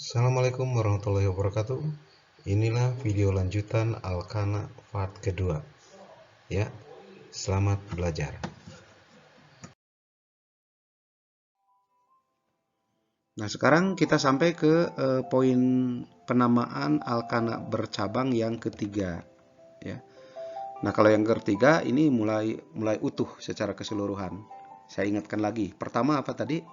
Assalamualaikum warahmatullahi wabarakatuh. Inilah video lanjutan Alkana part kedua. Ya, selamat belajar. Nah, sekarang kita sampai ke poin penamaan alkana bercabang yang ketiga. Ya. Nah, kalau yang ketiga ini mulai utuh secara keseluruhan. Saya ingatkan lagi. Pertama apa tadi?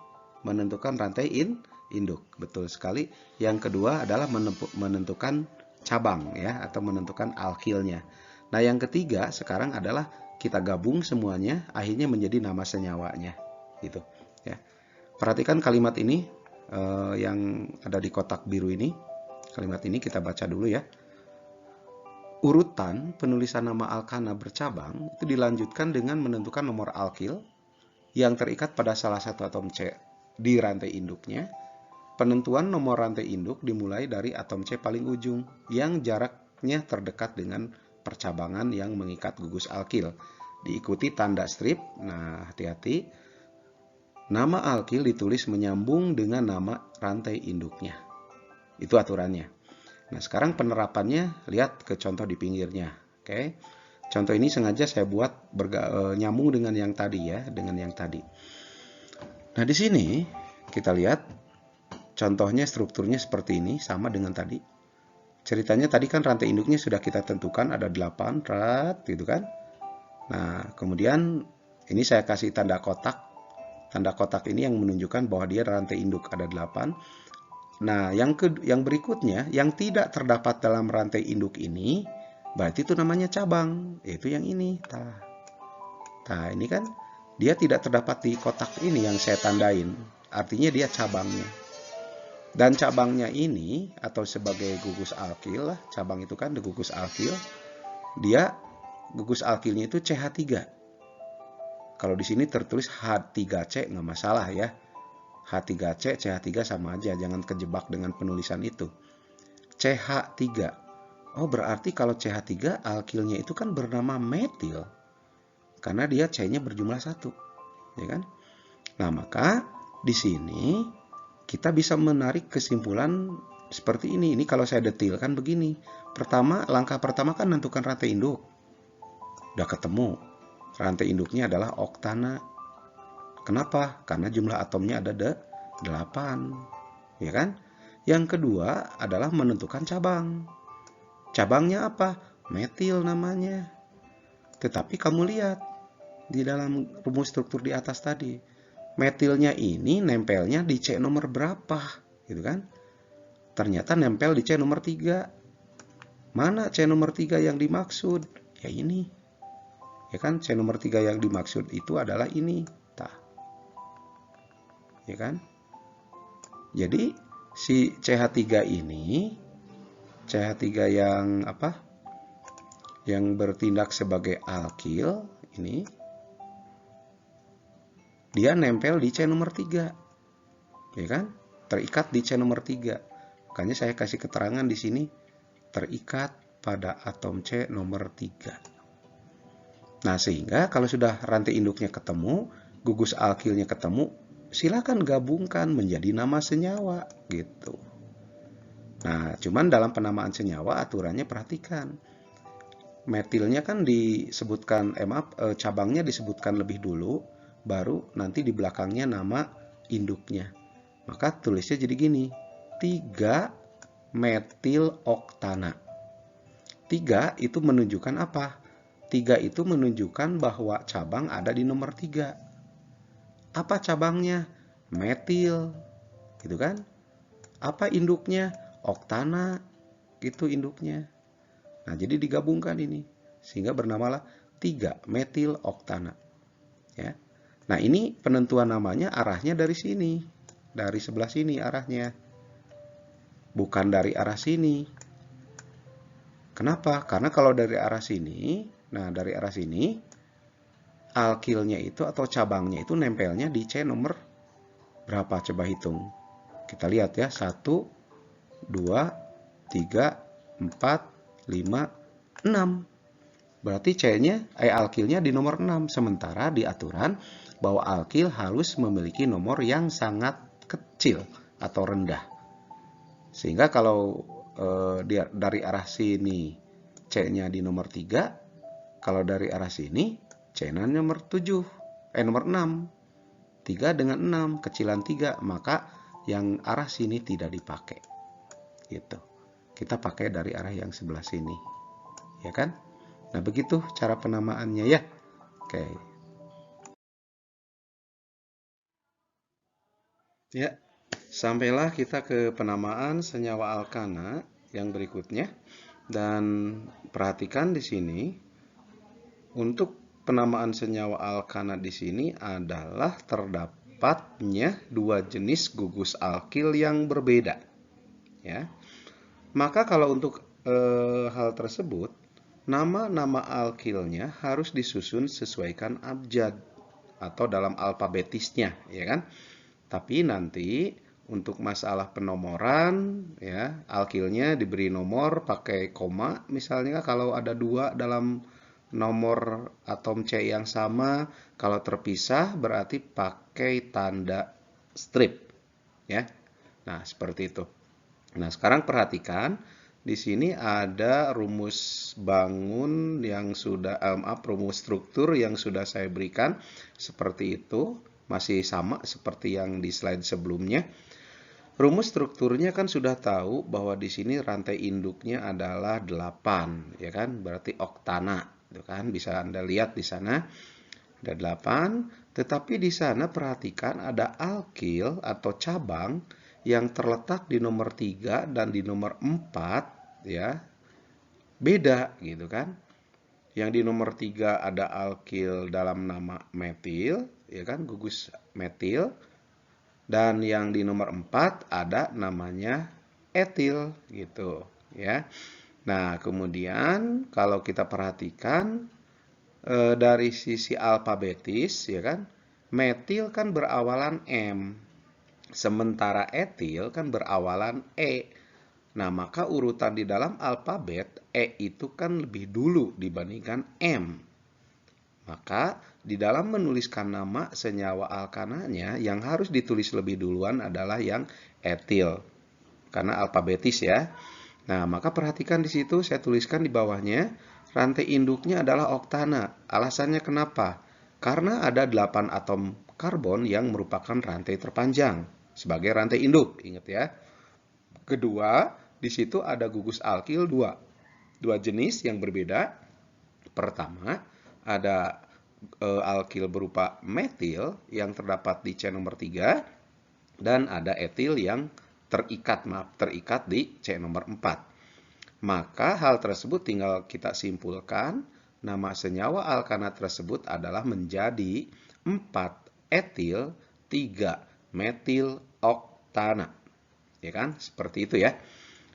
Menentukan rantai induk. Betul sekali. Yang kedua adalah menentukan cabang ya, atau menentukan alkilnya. Nah, yang ketiga sekarang adalah kita gabung semuanya, akhirnya menjadi nama senyawanya. Gitu ya. Perhatikan kalimat ini yang ada di kotak biru ini. Kalimat ini kita baca dulu ya. Urutan penulisan nama alkana bercabang itu dilanjutkan dengan menentukan nomor alkil yang terikat pada salah satu atom C di rantai induknya. Penentuan nomor rantai induk dimulai dari atom C paling ujung yang jaraknya terdekat dengan percabangan yang mengikat gugus alkil. Diikuti tanda strip. Nah, hati-hati. Nama alkil ditulis menyambung dengan nama rantai induknya. Itu aturannya. Nah, sekarang penerapannya, lihat ke contoh di pinggirnya. Oke. Contoh ini sengaja saya buat nyambung dengan yang tadi ya, dengan yang tadi. Nah, di sini kita lihat contohnya strukturnya seperti ini, sama dengan tadi. Ceritanya tadi kan rantai induknya sudah kita tentukan ada 8 gitu kan. Nah, kemudian ini saya kasih tanda kotak. Tanda kotak ini yang menunjukkan bahwa dia rantai induk ada 8. Nah, yang berikutnya, yang tidak terdapat dalam rantai induk ini, berarti itu namanya cabang, yaitu yang ini. Nah, ini kan dia tidak terdapat di kotak ini yang saya tandain, artinya dia cabangnya. Dan cabangnya ini, atau sebagai gugus alkil, cabang itu kan gugus alkil, dia gugus alkilnya itu CH3. Kalau di sini tertulis H3C, nggak masalah ya. H3C, CH3 sama aja, jangan kejebak dengan penulisan itu. CH3. Oh, berarti kalau CH3 alkilnya itu kan bernama metil. Karena dia C-nya berjumlah 1. Ya kan? Nah, maka di sini kita bisa menarik kesimpulan seperti ini. Ini kalau saya detilkan begini. Langkah pertama kan menentukan rantai induk. Udah ketemu. Rantai induknya adalah oktana. Kenapa? Karena jumlah atomnya ada 8. Ya kan? Yang kedua adalah menentukan cabang. Cabangnya apa? Metil namanya. Tetapi kamu lihat di dalam rumus struktur di atas tadi, metilnya ini nempelnya di C nomor berapa? Gitu kan? Ternyata nempel di C nomor 3. Mana C nomor 3 yang dimaksud? Ya ini. Ya kan? C nomor 3 yang dimaksud itu adalah ini. Ya kan? Jadi si CH3 ini, CH3 yang apa? Yang bertindak sebagai alkil ini, dia nempel di C nomor 3. Ya kan? Terikat di C nomor 3. Makanya saya kasih keterangan di sini terikat pada atom C nomor 3. Nah, sehingga kalau sudah rantai induknya ketemu, gugus alkilnya ketemu, silakan gabungkan menjadi nama senyawa gitu. Nah, cuman dalam penamaan senyawa aturannya perhatikan. Metilnya kan disebutkan, cabangnya disebutkan lebih dulu, baru nanti di belakangnya nama induknya. Maka tulisnya jadi gini, 3 metil oktana. 3 itu menunjukkan apa? 3 itu menunjukkan bahwa cabang ada di nomor 3. Apa cabangnya? Metil. Gitu kan? Apa induknya? Oktana. Itu induknya. Nah, jadi digabungkan ini. Sehingga bernamalah 3 metil oktana. Ya. Nah, ini penentuan namanya arahnya dari sini. Dari sebelah sini arahnya. Bukan dari arah sini. Kenapa? Karena kalau dari arah sini, dari arah sini, alkilnya itu atau cabangnya itu nempelnya di C nomor berapa? Coba hitung. Kita lihat ya, 1, 2, 3, 4, 5, 6. Berarti alkilnya di nomor 6. Sementara di aturan bahwa alkil harus memiliki nomor yang sangat kecil atau rendah. Sehingga kalau dia dari arah sini C-nya di nomor 3, kalau dari arah sini C-nya nomor 7, nomor 6. 3 dengan 6, kecilan 3, maka yang arah sini tidak dipakai. Gitu. Kita pakai dari arah yang sebelah sini. Ya kan? Nah, begitu cara penamaannya ya. Oke. Ya, sampailah kita ke penamaan senyawa alkana yang berikutnya. Dan perhatikan di sini, untuk penamaan senyawa alkana di sini adalah terdapatnya dua jenis gugus alkil yang berbeda. Ya, maka kalau untuk hal tersebut, nama-nama alkilnya harus disusun sesuaikan abjad atau dalam alfabetisnya, ya kan? Tapi nanti untuk masalah penomoran, ya, alkilnya diberi nomor pakai koma, misalnya kalau ada dua dalam nomor atom C yang sama, kalau terpisah berarti pakai tanda strip, ya. Nah, seperti itu. Nah, sekarang perhatikan di sini ada rumus bangun yang sudah rumus struktur yang sudah saya berikan seperti itu, masih sama seperti yang di slide sebelumnya. Rumus strukturnya kan sudah tahu bahwa di sini rantai induknya adalah 8, ya kan? Berarti oktana, itu kan bisa Anda lihat di sana ada 8, tetapi di sana perhatikan ada alkil atau cabang yang terletak di nomor 3 dan di nomor 4, ya. Beda gitu kan? Yang di nomor 3 ada alkil dalam nama metil, ya kan? Gugus metil. Dan yang di nomor 4 ada namanya etil gitu, ya. Nah, kemudian kalau kita perhatikan dari sisi alfabetis, ya kan, metil kan berawalan M, sementara etil kan berawalan E. Nah, maka urutan di dalam alfabet E itu kan lebih dulu dibandingkan M. Maka di dalam menuliskan nama senyawa alkananya yang harus ditulis lebih duluan adalah yang etil, karena alfabetis ya. Nah, maka perhatikan di situ saya tuliskan di bawahnya, rantai induknya adalah oktana. Alasannya kenapa? Karena ada 8 atom karbon yang merupakan rantai terpanjang sebagai rantai induk, ingat ya. Kedua, di situ ada gugus alkil dua jenis yang berbeda. Pertama, ada alkil berupa metil yang terdapat di C nomor 3 dan ada etil yang terikat di C nomor 4. Maka hal tersebut tinggal kita simpulkan, nama senyawa alkana tersebut adalah menjadi 4 etil 3 metil oktana. Ya kan? Seperti itu ya.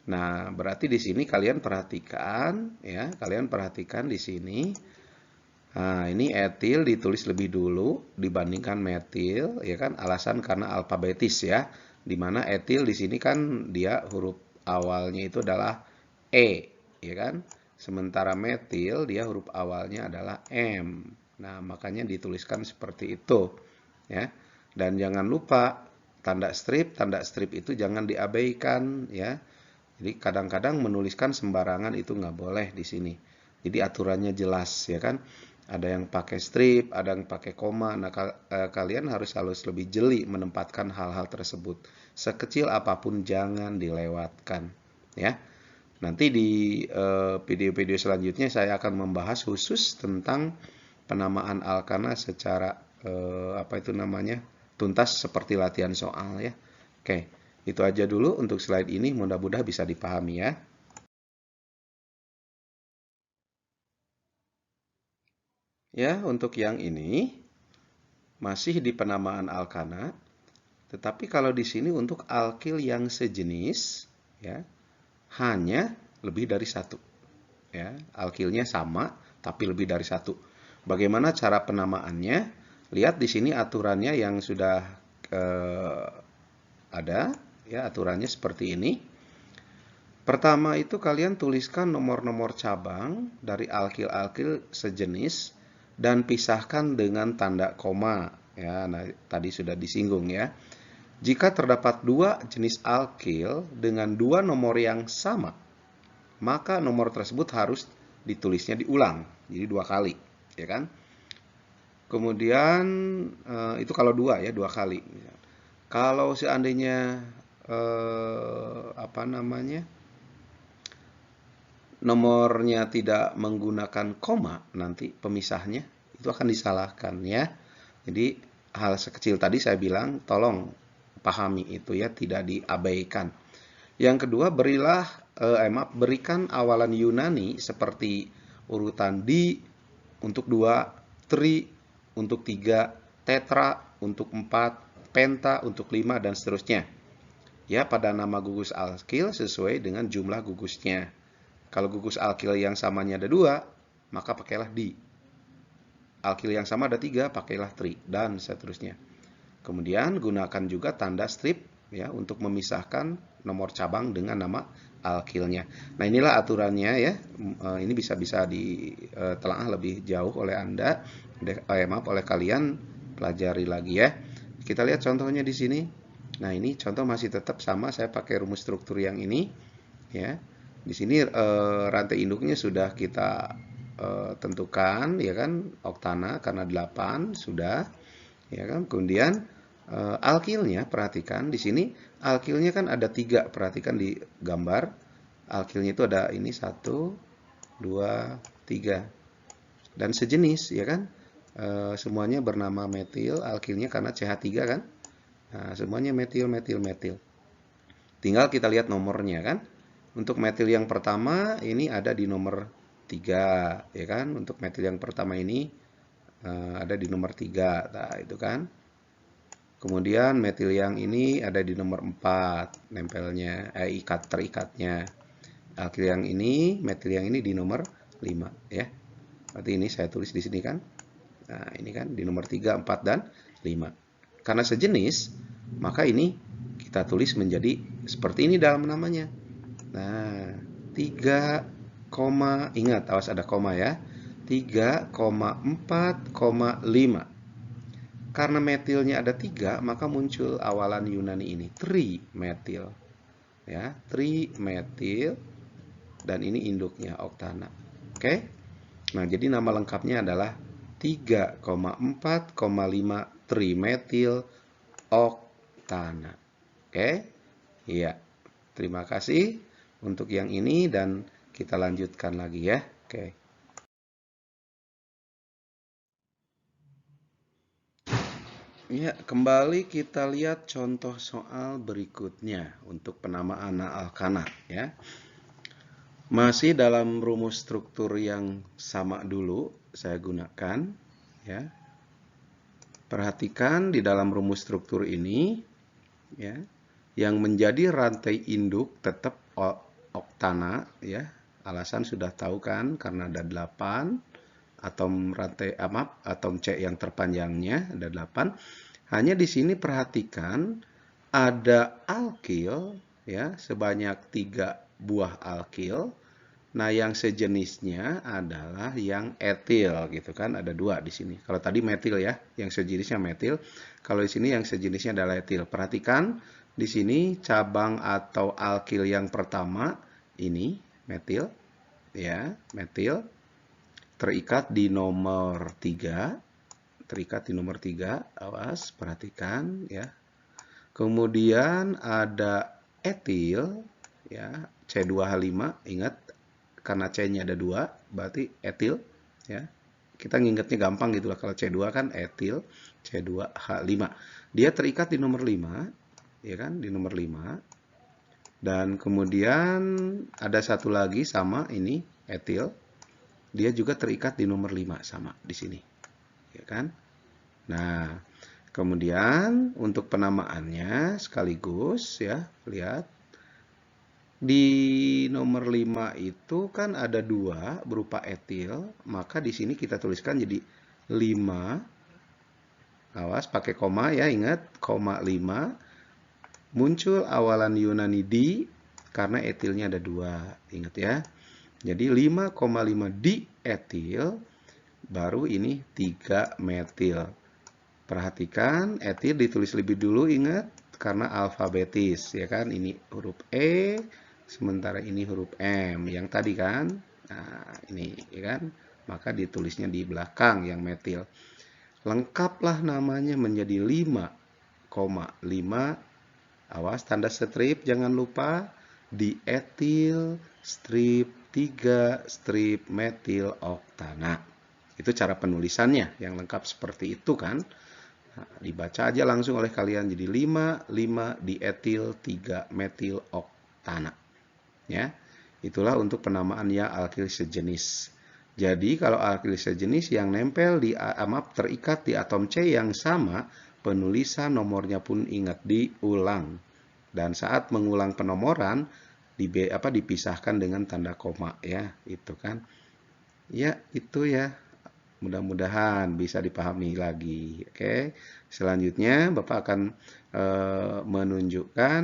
Nah, berarti di sini kalian perhatikan ya, kalian perhatikan di sini. Nah, ini etil ditulis lebih dulu dibandingkan metil, ya kan? Alasan karena alfabetis ya. Di mana etil di sini kan dia huruf awalnya itu adalah E, ya kan? Sementara metil dia huruf awalnya adalah M. Nah, makanya dituliskan seperti itu, ya. Dan jangan lupa tanda strip itu jangan diabaikan, ya. Jadi kadang-kadang menuliskan sembarangan itu nggak boleh di sini. Jadi aturannya jelas, ya kan? Ada yang pakai strip, ada yang pakai koma. Nah, kalian harus lebih jeli menempatkan hal-hal tersebut. Sekecil apapun jangan dilewatkan, ya. Nanti di video-video selanjutnya saya akan membahas khusus tentang penamaan alkana secara tuntas seperti latihan soal ya. Oke, itu aja dulu untuk slide ini, mudah-mudahan bisa dipahami ya. Ya, untuk yang ini masih di penamaan alkana, tetapi kalau di sini untuk alkil yang sejenis ya, hanya lebih dari satu. Ya, alkilnya sama tapi lebih dari satu. Bagaimana cara penamaannya? Lihat di sini aturannya yang sudah ada, ya aturannya seperti ini. Pertama itu kalian tuliskan nomor-nomor cabang dari alkil-alkil sejenis dan pisahkan dengan tanda koma. Ya, nah, tadi sudah disinggung ya. Jika terdapat dua jenis alkil dengan dua nomor yang sama, maka nomor tersebut harus ditulisnya diulang, jadi 2 kali, ya kan? Kemudian itu kalau dua ya, 2 kali. Kalau seandainya nomornya tidak menggunakan koma, nanti pemisahnya itu akan disalahkan ya. Jadi hal sekecil tadi saya bilang, tolong pahami itu ya, tidak diabaikan. Yang kedua, berikan awalan Yunani seperti urutan di untuk 2, tri untuk 3, tetra untuk 4, penta untuk 5, dan seterusnya. Ya, pada nama gugus alkil sesuai dengan jumlah gugusnya. Kalau gugus alkil yang samanya ada 2, maka pakailah di. Alkil yang sama ada 3, pakailah tri, dan seterusnya. Kemudian gunakan juga tanda strip ya untuk memisahkan nomor cabang dengan nama alkilnya. Nah, inilah aturannya ya. Ini bisa ditelaah lebih jauh oleh Anda, oleh kalian, pelajari lagi ya. Kita lihat contohnya di sini. Nah, ini contoh masih tetap sama, saya pakai rumus struktur yang ini ya. Di sini rantai induknya sudah kita tentukan ya kan, oktana karena 8 sudah ya kan. Kemudian alkilnya, perhatikan di sini alkilnya kan ada 3, perhatikan di gambar. Alkilnya itu ada ini 1, 2, 3 dan sejenis ya kan. Semuanya bernama metil, alkilnya karena CH3 kan. Nah, semuanya metil, metil, metil. Tinggal kita lihat nomornya kan. Untuk metil yang pertama ini ada di nomor 3 ya kan. Untuk metil yang pertama ini ada di nomor 3. Nah, itu kan. Kemudian metil yang ini ada di nomor 4 nempelnya, terikatnya. Alkil yang ini, metil yang ini di nomor 5 ya. Berarti ini saya tulis di sini kan. Nah, ini kan di nomor 3, 4 dan 5. Karena sejenis, maka ini kita tulis menjadi seperti ini dalam namanya. Nah, 3, ingat awas ada koma ya. 3,4,5. Karena metilnya ada 3, maka muncul awalan Yunani ini, trimetil. Ya, trimetil, dan ini induknya oktana. Oke? Nah, jadi nama lengkapnya adalah 3,4,5 trimetil oktana. Oke? Iya. Terima kasih untuk yang ini dan kita lanjutkan lagi ya. Oke. Ya, kembali kita lihat contoh soal berikutnya untuk penamaan alkana ya. Masih dalam rumus struktur yang sama dulu saya gunakan ya. Perhatikan di dalam rumus struktur ini ya, yang menjadi rantai induk tetap oktana ya. Alasan sudah tahu kan, karena ada 8 atom atom C yang terpanjangnya ada 8. Hanya di sini perhatikan ada alkil ya, sebanyak 3 buah alkil. Nah, yang sejenisnya adalah yang etil gitu kan, ada 2 di sini. Kalau tadi metil ya, yang sejenisnya metil. Kalau di sini yang sejenisnya adalah etil. Perhatikan di sini cabang atau alkil yang pertama ini metil ya, metil terikat di nomor 3. Terikat di nomor 3, awas, perhatikan ya. Kemudian ada etil ya, C2H5, ingat karena C-nya ada 2, berarti etil ya. Kita ngingetnya gampang gitu lah, kalau C2 kan etil, C2H5. Dia terikat di nomor 5 ya kan, di nomor 5. Dan kemudian ada satu lagi sama ini etil. Dia juga terikat di nomor 5 sama di sini. Ya kan? Nah, kemudian untuk penamaannya sekaligus ya, lihat. Di nomor 5 itu kan ada 2 berupa etil, maka di sini kita tuliskan jadi 5. Awas pakai koma ya, ingat koma 5. Muncul awalan Yunani di karena etilnya ada 2, ingat ya. Jadi 5,5 di etil, baru ini 3 metil. Perhatikan, etil ditulis lebih dulu, ingat. karena alfabetis, ya kan? Ini huruf E, sementara ini huruf M. Yang tadi kan? Nah, ini, ya kan? Maka ditulisnya di belakang yang metil. Lengkaplah namanya menjadi 5,5. Awas, tanda strip jangan lupa. Dietil strip 3 strip metil oktana. Itu cara penulisannya yang lengkap seperti itu kan. Nah, dibaca aja langsung oleh kalian jadi 5 dietil 3 metil oktana. Ya. Itulah untuk penamaan ya alkil sejenis. Jadi kalau alkil sejenis yang nempel di terikat di atom C yang sama, penulisan nomornya pun ingat diulang. Dan saat mengulang penomoran dipisahkan dengan tanda koma ya, itu kan. Ya, itu ya. Mudah-mudahan bisa dipahami lagi. Oke. Selanjutnya Bapak akan menunjukkan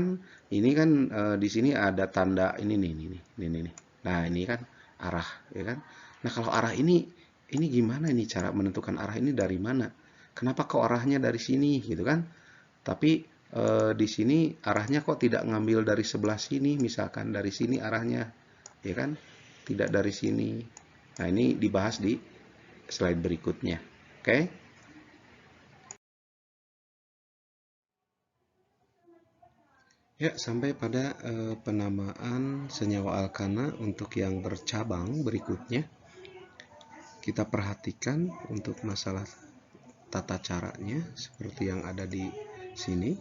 ini kan di sini ada tanda ini nih. Nah, ini kan arah ya kan. Nah, kalau arah ini gimana ini cara menentukan arah ini dari mana? Kenapa kok arahnya dari sini gitu kan? Tapi di sini arahnya kok tidak ngambil dari sebelah sini, misalkan dari sini arahnya, ya kan? Tidak dari sini. Nah, ini dibahas di slide berikutnya. Oke? Ya, sampai pada penamaan senyawa alkana untuk yang bercabang berikutnya. Kita perhatikan untuk masalah tata caranya seperti yang ada di sini.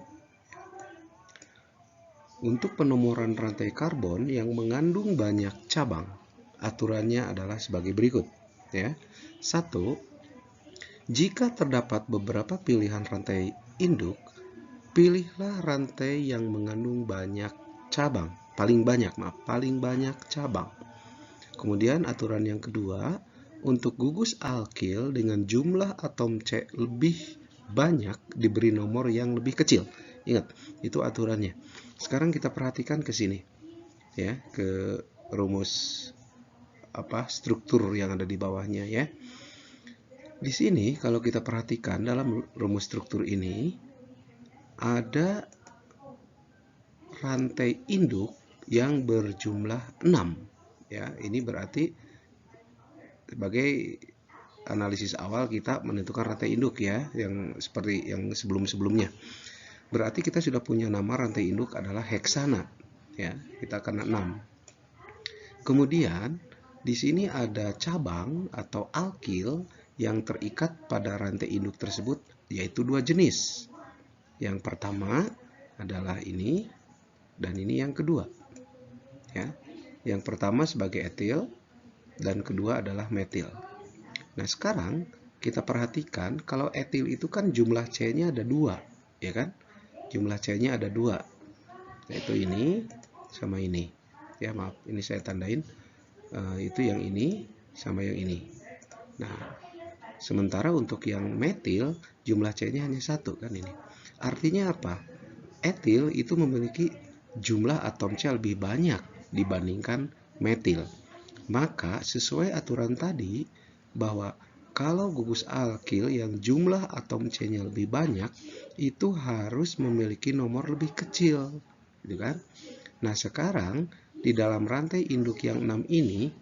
Untuk penomoran rantai karbon yang mengandung banyak cabang, aturannya adalah sebagai berikut. Ya. 1. Jika terdapat beberapa pilihan rantai induk, pilihlah rantai yang mengandung banyak cabang. Paling banyak cabang. Kemudian aturan yang kedua, untuk gugus alkil dengan jumlah atom C lebih banyak diberi nomor yang lebih kecil. Ingat, itu aturannya. Sekarang kita perhatikan ke sini. Ya, ke rumus struktur yang ada di bawahnya ya. Di sini kalau kita perhatikan dalam rumus struktur ini ada rantai induk yang berjumlah 6. Ya, ini berarti sebagai analisis awal kita menentukan rantai induk ya, yang seperti yang sebelum-sebelumnya. Berarti kita sudah punya nama rantai induk adalah heksana. Ya, kita kena 6. Kemudian di sini ada cabang atau alkil yang terikat pada rantai induk tersebut, yaitu 2 jenis. Yang pertama adalah ini dan ini yang kedua. Ya. Yang pertama sebagai etil dan kedua adalah metil. Nah, sekarang kita perhatikan kalau etil itu kan jumlah C-nya ada 2, ya kan? Jumlah C-nya ada 2. Yaitu ini sama ini. Ya, maaf, ini saya tandain. Itu yang ini sama yang ini. Nah, sementara untuk yang metil jumlah C-nya hanya 1 kan ini. Artinya apa? Etil itu memiliki jumlah atom C lebih banyak dibandingkan metil. Maka sesuai aturan tadi bahwa kalau gugus alkil yang jumlah atom C-nya lebih banyak itu harus memiliki nomor lebih kecil, gitu kan? Nah, sekarang di dalam rantai induk yang 6 ini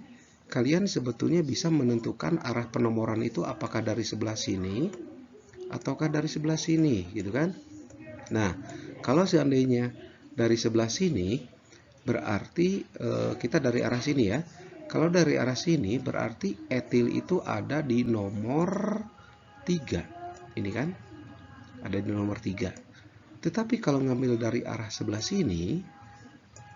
kalian sebetulnya bisa menentukan arah penomoran itu apakah dari sebelah sini ataukah dari sebelah sini, gitu kan? Nah, kalau seandainya dari sebelah sini berarti kita dari arah sini ya. Kalau dari arah sini berarti etil itu ada di nomor 3. Ini kan? Ada di nomor 3. Tetapi kalau ngambil dari arah sebelah sini,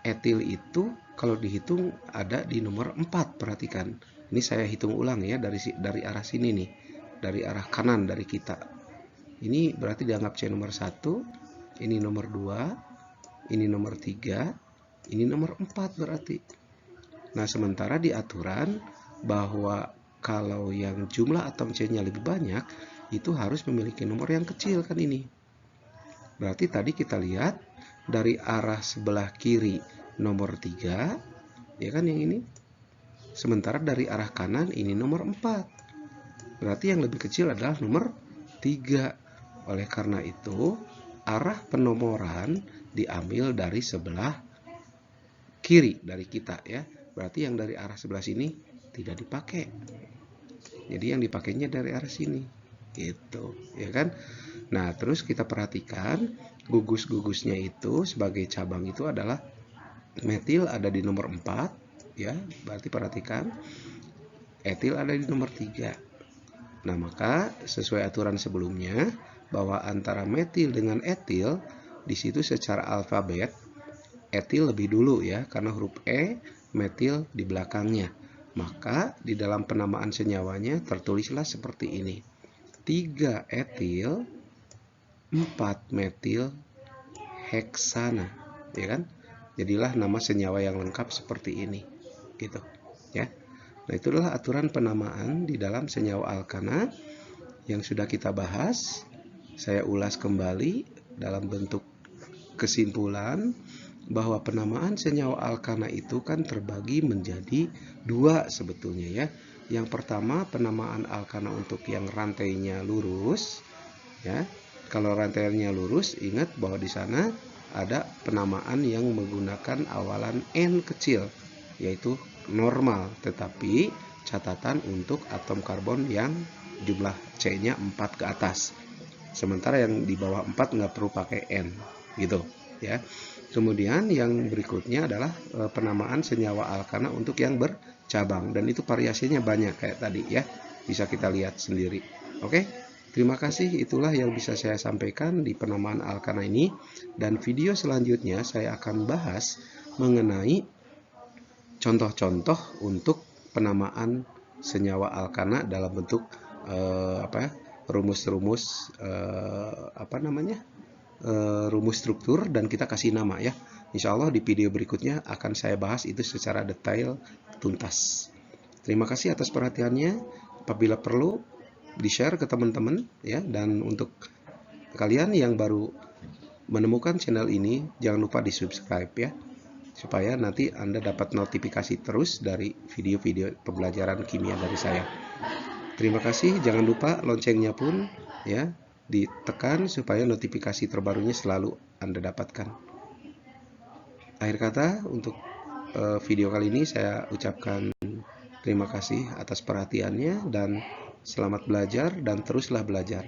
etil itu kalau dihitung ada di nomor 4. Perhatikan. Ini saya hitung ulang ya dari arah sini nih. Dari arah kanan dari kita. Ini berarti dianggap C nomor 1, ini nomor 2, ini nomor 3, ini nomor 4 berarti. Nah, sementara di aturan bahwa kalau yang jumlah atom C-nya lebih banyak, itu harus memiliki nomor yang kecil kan ini. Berarti tadi kita lihat dari arah sebelah kiri nomor 3, ya kan yang ini. Sementara dari arah kanan ini nomor 4. Berarti yang lebih kecil adalah nomor 3. Oleh karena itu, arah penomoran diambil dari sebelah kiri dari kita ya. Berarti yang dari arah sebelah sini tidak dipakai. Jadi yang dipakainya dari arah sini. Gitu, ya kan? Nah, terus kita perhatikan gugus-gugusnya itu sebagai cabang itu adalah metil ada di nomor 4 ya. Berarti perhatikan etil ada di nomor 3. Nah, maka sesuai aturan sebelumnya bahwa antara metil dengan etil di situ secara alfabet etil lebih dulu ya karena huruf E, metil di belakangnya. Maka di dalam penamaan senyawanya tertulislah seperti ini. 3 etil, 4 metil heksana, ya kan? Jadilah nama senyawa yang lengkap seperti ini. Gitu, ya. Nah, itulah aturan penamaan di dalam senyawa alkana yang sudah kita bahas. Saya ulas kembali dalam bentuk kesimpulan bahwa penamaan senyawa alkana itu kan terbagi menjadi 2 sebetulnya ya. Yang pertama penamaan alkana untuk yang rantainya lurus ya. Kalau rantainya lurus, ingat bahwa di sana ada penamaan yang menggunakan awalan N kecil, yaitu normal, tetapi catatan untuk atom karbon yang jumlah C-nya 4 ke atas. Sementara yang di bawah 4 nggak perlu pakai N, gitu ya. Kemudian yang berikutnya adalah penamaan senyawa alkana untuk yang bercabang, dan itu variasinya banyak kayak tadi ya, bisa kita lihat sendiri. Oke. Terima kasih, itulah yang bisa saya sampaikan di penamaan alkana ini, dan video selanjutnya saya akan bahas mengenai contoh-contoh untuk penamaan senyawa alkana dalam bentuk rumus-rumus rumus struktur, dan kita kasih nama ya. Insya Allah di video berikutnya akan saya bahas itu secara detail tuntas. Terima kasih atas perhatiannya. Apabila perlu di-share ke teman-teman ya, dan untuk kalian yang baru menemukan channel ini jangan lupa di-subscribe ya, supaya nanti Anda dapat notifikasi terus dari video-video pembelajaran kimia dari saya. Terima kasih, jangan lupa loncengnya pun ya ditekan supaya notifikasi terbarunya selalu Anda dapatkan. Akhir kata untuk video kali ini saya ucapkan terima kasih atas perhatiannya dan selamat belajar dan teruslah belajar.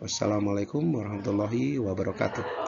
Wassalamualaikum warahmatullahi wabarakatuh.